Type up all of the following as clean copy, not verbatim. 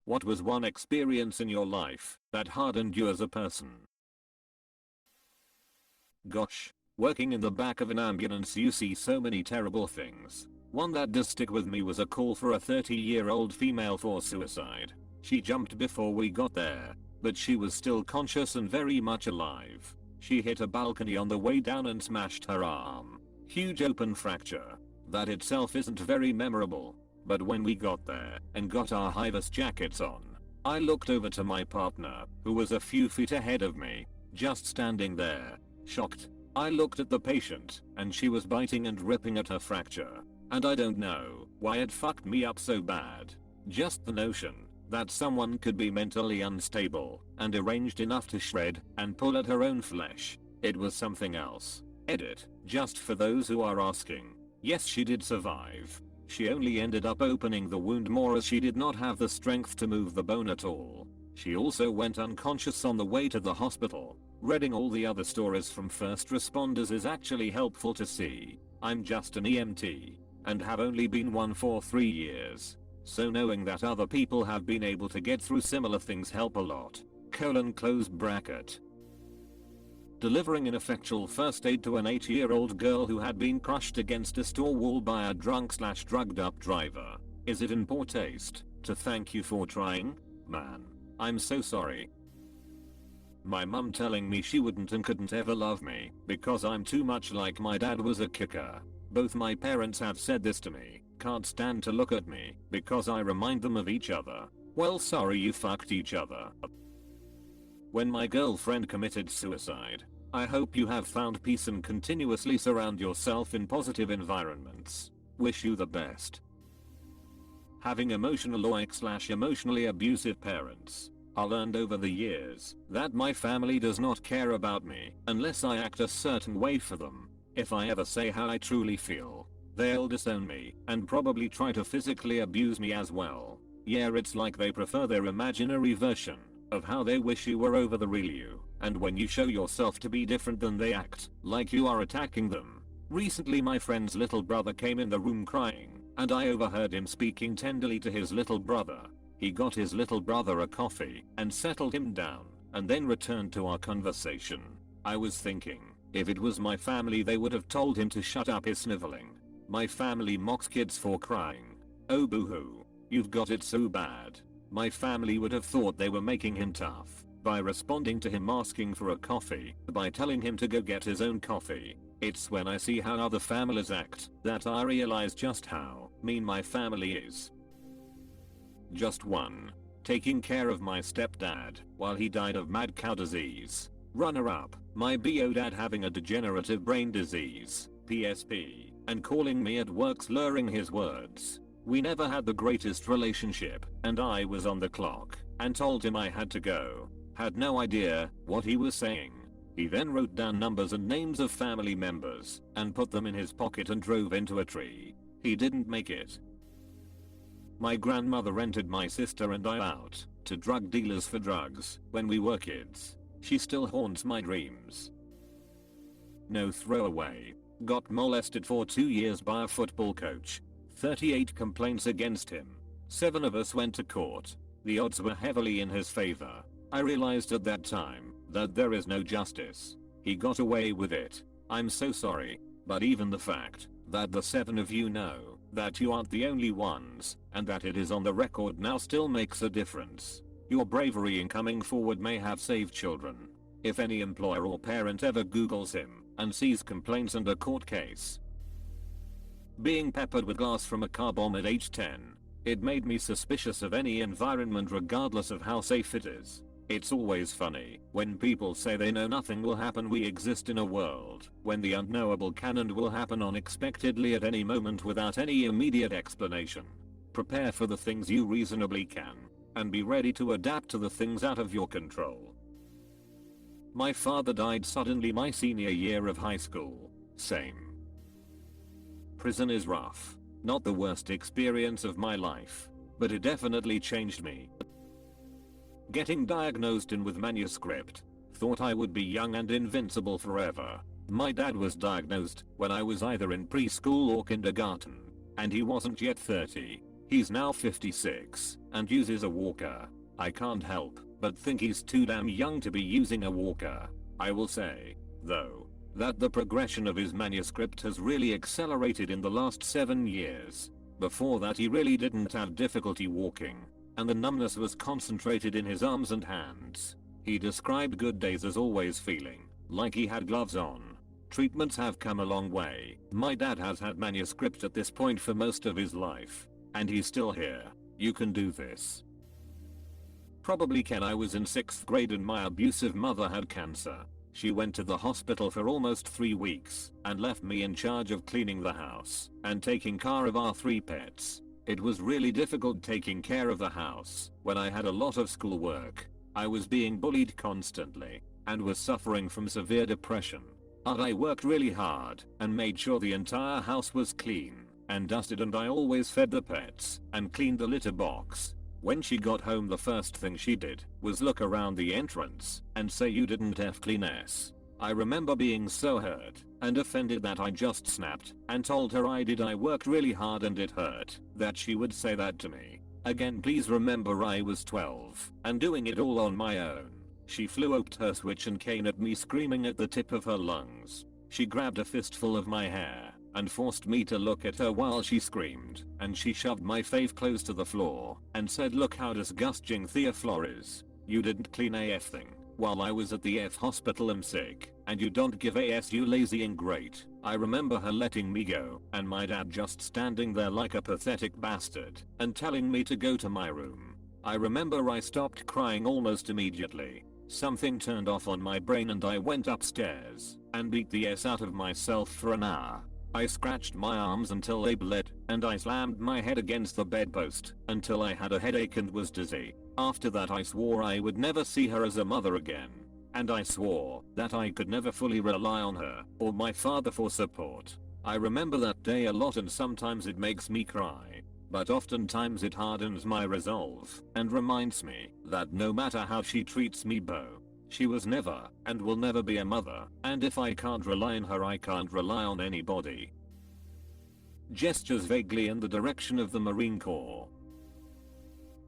What was one experience in your life that hardened you as a person? Gosh. Working in the back of an ambulance, you see so many terrible things. One that does stick with me was a call for a 30-year-old female for suicide. She jumped before we got there, but she was still conscious and very much alive. She hit a balcony on the way down and smashed her arm. Huge open fracture. That itself isn't very memorable. But when we got there and got our high-vis jackets on, I looked over to my partner, who was a few feet ahead of me, just standing there, shocked. I looked at the patient, and she was biting and ripping at her fracture. And I don't know why it fucked me up so bad. Just the notion that someone could be mentally unstable and deranged enough to shred and pull at her own flesh. It was something else. Edit, just for those who are asking. Yes, she did survive. She only ended up opening the wound more as she did not have the strength to move the bone at all. She also went unconscious on the way to the hospital. Reading all the other stories from first responders is actually helpful to see. I'm just an EMT and have only been one for 3 years. So knowing that other people have been able to get through similar things help a lot. Close bracket. Delivering ineffectual first aid to an 8-year-old girl who had been crushed against a store wall by a drunk/drugged up driver. Is it in poor taste to thank you for trying? Man. I'm so sorry. My mum telling me she wouldn't and couldn't ever love me because I'm too much like my dad was a kicker. Both my parents have said this to me. Can't stand to look at me because I remind them of each other. Well, sorry you fucked each other. When my girlfriend committed suicide, I hope you have found peace and continuously surround yourself in positive environments. Wish you the best. Having emotionally abusive parents. I learned over the years that my family does not care about me unless I act a certain way for them. If I ever say how I truly feel, they'll disown me and probably try to physically abuse me as well. Yeah, it's like they prefer their imaginary version of how they wish you were over the real you, and when you show yourself to be different than they act like you are attacking them. Recently my friend's little brother came in the room crying, and I overheard him speaking tenderly to his little brother. He got his little brother a coffee and settled him down, and then returned to our conversation. I was thinking, if it was my family they would have told him to shut up his sniveling. My family mocks kids for crying. Oh boo-hoo. You've got it so bad. My family would have thought they were making him tough by responding to him asking for a coffee by telling him to go get his own coffee. It's when I see how other families act that I realize just how mean my family is. Just 1. Taking care of my stepdad while he died of mad cow disease. Runner up, my BO dad having a degenerative brain disease, PSP, and calling me at work slurring his words. We never had the greatest relationship, and I was on the clock and told him I had to go. Had no idea what he was saying. He then wrote down numbers and names of family members and put them in his pocket and drove into a tree. He didn't make it. My grandmother rented my sister and I out to drug dealers for drugs when we were kids. She still haunts my dreams. No throwaway. Got molested for 2 years by a football coach. 38 complaints against him. 7 of us went to court. The odds were heavily in his favor. I realized at that time that there is no justice. He got away with it. I'm so sorry, but even the fact that the 7 of you know that you aren't the only ones and that it is on the record now still makes a difference. Your bravery in coming forward may have saved children. If any employer or parent ever Googles him and sees complaints and a court case. Being peppered with glass from a car bomb at age 10. It made me suspicious of any environment regardless of how safe it is. It's always funny when people say they know nothing will happen. We exist in a world when the unknowable can and will happen unexpectedly at any moment without any immediate explanation. Prepare for the things you reasonably can and be ready to adapt to the things out of your control. My father died suddenly my senior year of high school. Same. Prison is rough. Not the worst experience of my life, but it definitely changed me. Getting diagnosed in with manuscript. Thought I would be young and invincible forever. My dad was diagnosed when I was either in preschool or kindergarten, and he wasn't yet 30. He's now 56 and uses a walker. I can't help but think he's too damn young to be using a walker. I will say, though, that the progression of his manuscript has really accelerated in the last 7 years. Before that he really didn't have difficulty walking, and the numbness was concentrated in his arms and hands. He described good days as always feeling like he had gloves on. Treatments have come a long way. My dad has had manuscript at this point for most of his life, and he's still here. You can do this. Probably Ken. I was in 6th grade and my abusive mother had cancer. She went to the hospital for almost 3 weeks and left me in charge of cleaning the house and taking care of our 3 pets. It was really difficult taking care of the house when I had a lot of schoolwork. I was being bullied constantly and was suffering from severe depression. But I worked really hard and made sure the entire house was clean and dusted, and I always fed the pets and cleaned the litter box. When she got home, the first thing she did was look around the entrance and say, "You didn't clean ass." I remember being so hurt and offended that I just snapped and told her I did. I worked really hard and it hurt that she would say that to me. Again, please remember I was 12 and doing it all on my own. She flipped her switch and came at me screaming at the tip of her lungs. She grabbed a fistful of my hair and forced me to look at her while she screamed, and she shoved my face close to the floor and said, "Look how disgusting Thea Flor is. You didn't clean AF thing while I was at the F hospital. I'm sick, and you don't give AS, you lazy ingrate." I remember her letting me go and my dad just standing there like a pathetic bastard and telling me to go to my room. I remember I stopped crying almost immediately. Something turned off on my brain and I went upstairs and beat the S out of myself for an hour. I scratched my arms until they bled, and I slammed my head against the bedpost until I had a headache and was dizzy. After that I swore I would never see her as a mother again, and I swore that I could never fully rely on her or my father for support. I remember that day a lot, and sometimes it makes me cry, but oftentimes it hardens my resolve and reminds me that no matter how she treats me, she was never and will never be a mother, and if I can't rely on her, I can't rely on anybody. Gestures vaguely in the direction of the Marine Corps.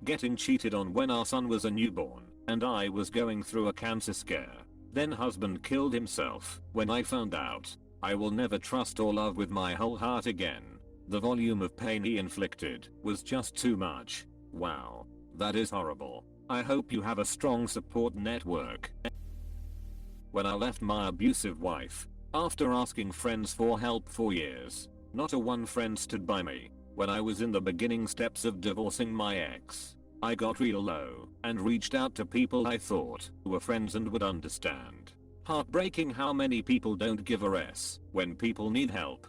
Getting cheated on when our son was a newborn and I was going through a cancer scare. Then husband killed himself when I found out. I will never trust or love with my whole heart again. The volume of pain he inflicted was just too much. Wow, that is horrible. I hope you have a strong support network. When I left my abusive wife, after asking friends for help for years, not a one friend stood by me. When I was in the beginning steps of divorcing my ex, I got real low and reached out to people I thought were friends and would understand. Heartbreaking how many people don't give a S when people need help.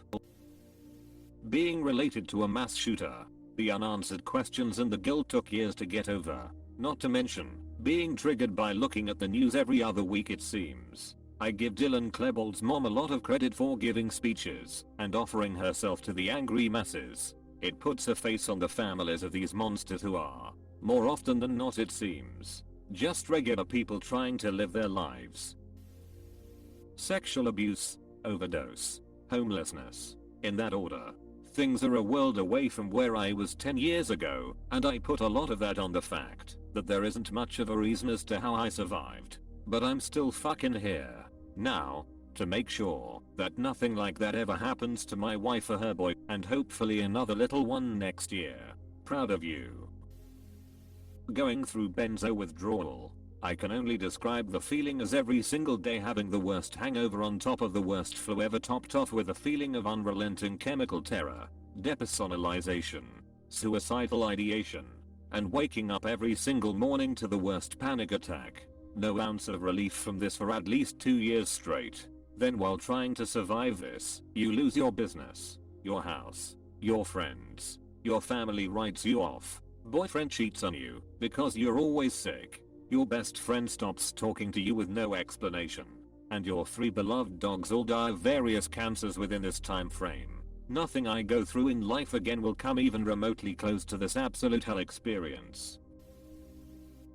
Being related to a mass shooter, the unanswered questions and the guilt took years to get over. Not to mention, being triggered by looking at the news every other week, it seems. I give Dylan Klebold's mom a lot of credit for giving speeches and offering herself to the angry masses. It puts a face on the families of these monsters who are, more often than not it seems, just regular people trying to live their lives. Sexual abuse, overdose, homelessness. In that order. Things are a world away from where I was 10 years ago, and I put a lot of that on the fact that there isn't much of a reason as to how I survived. But I'm still fucking here now to make sure that nothing like that ever happens to my wife or her boy, and hopefully another little one next year. Proud of you. Going through benzo withdrawal. I can only describe the feeling as every single day having the worst hangover on top of the worst flu ever, topped off with a feeling of unrelenting chemical terror, depersonalization, suicidal ideation, and waking up every single morning to the worst panic attack. No ounce of relief from this for at least 2 years straight. Then while trying to survive this, you lose your business, your house, your friends, your family writes you off, boyfriend cheats on you because you're always sick. Your best friend stops talking to you with no explanation, and your 3 beloved dogs all die of various cancers within this time frame. Nothing I go through in life again will come even remotely close to this absolute hell experience.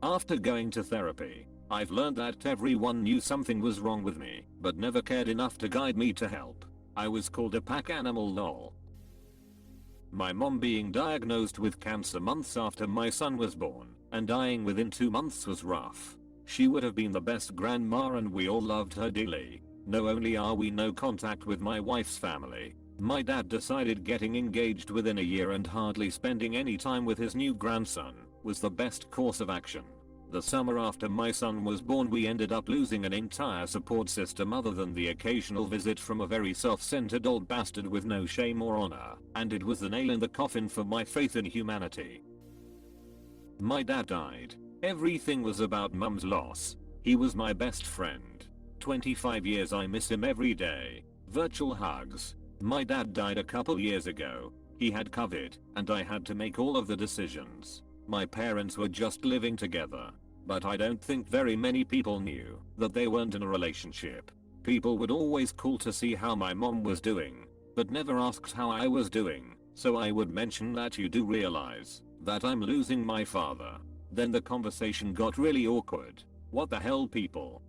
After going to therapy, I've learned that everyone knew something was wrong with me, but never cared enough to guide me to help. I was called a pack animal, lol. My mom being diagnosed with cancer months after my son was born and dying within 2 months was rough. She would have been the best grandma and we all loved her dearly. No only are we no contact with my wife's family, my dad decided getting engaged within a year and hardly spending any time with his new grandson was the best course of action. The summer after my son was born we ended up losing an entire support system other than the occasional visit from a very self-centered old bastard with no shame or honor, and it was the nail in the coffin for my faith in humanity. My dad died. Everything was about mum's loss. He was my best friend. 25 years I miss him every day. Virtual hugs. My dad died a couple years ago. He had COVID, and I had to make all of the decisions. My parents were just living together. But I don't think very many people knew that they weren't in a relationship. People would always call to see how my mom was doing, but never asked how I was doing, so I would mention that you do realize that I'm losing my father. Then the conversation got really awkward. What the hell, people?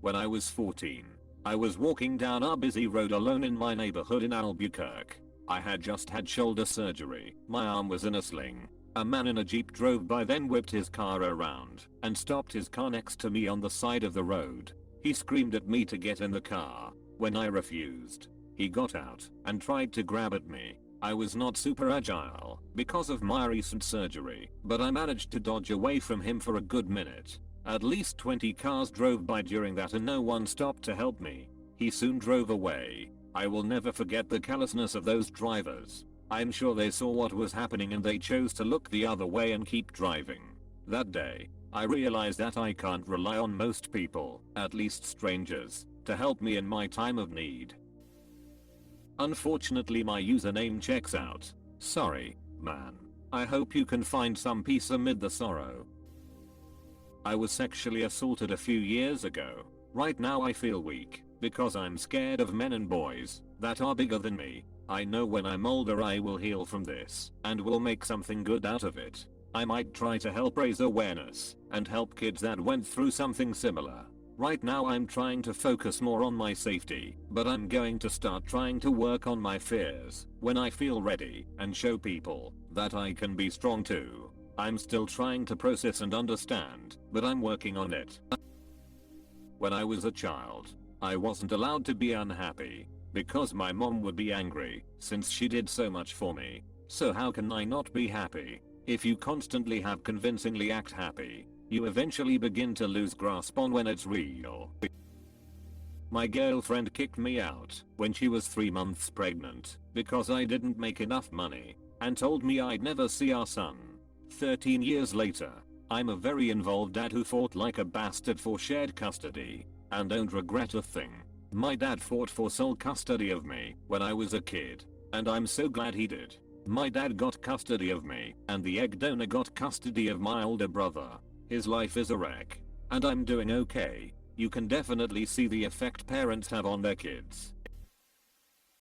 When I was 14, I was walking down our busy road alone in my neighborhood in Albuquerque. I had just had shoulder surgery. My arm was in a sling. A man in a Jeep drove by, then whipped his car around and stopped his car next to me on the side of the road. He screamed at me to get in the car. When I refused, he got out and tried to grab at me. I was not super agile because of my recent surgery, but I managed to dodge away from him for a good minute. At least 20 cars drove by during that and no one stopped to help me. He soon drove away. I will never forget the callousness of those drivers. I'm sure they saw what was happening and they chose to look the other way and keep driving. That day, I realized that I can't rely on most people, at least strangers, to help me in my time of need. Unfortunately my username checks out. Sorry, man. I hope you can find some peace amid the sorrow. I was sexually assaulted a few years ago. Right now I feel weak, because I'm scared of men and boys that are bigger than me. I know when I'm older I will heal from this, and will make something good out of it. I might try to help raise awareness, and help kids that went through something similar. Right now I'm trying to focus more on my safety, but I'm going to start trying to work on my fears when I feel ready, and show people that I can be strong too. I'm still trying to process and understand, but I'm working on it. When I was a child, I wasn't allowed to be unhappy, because my mom would be angry, since she did so much for me. So how can I not be happy? If you constantly have convincingly act happy, you eventually begin to lose grasp on when it's real. My girlfriend kicked me out when she was 3 months pregnant because I didn't make enough money, and told me I'd never see our son. 13 years later, I'm a very involved dad who fought like a bastard for shared custody, and don't regret a thing. My dad fought for sole custody of me when I was a kid, and I'm so glad he did. My dad got custody of me, and the egg donor got custody of my older brother. His life is a wreck, and I'm doing okay. You can definitely see the effect parents have on their kids.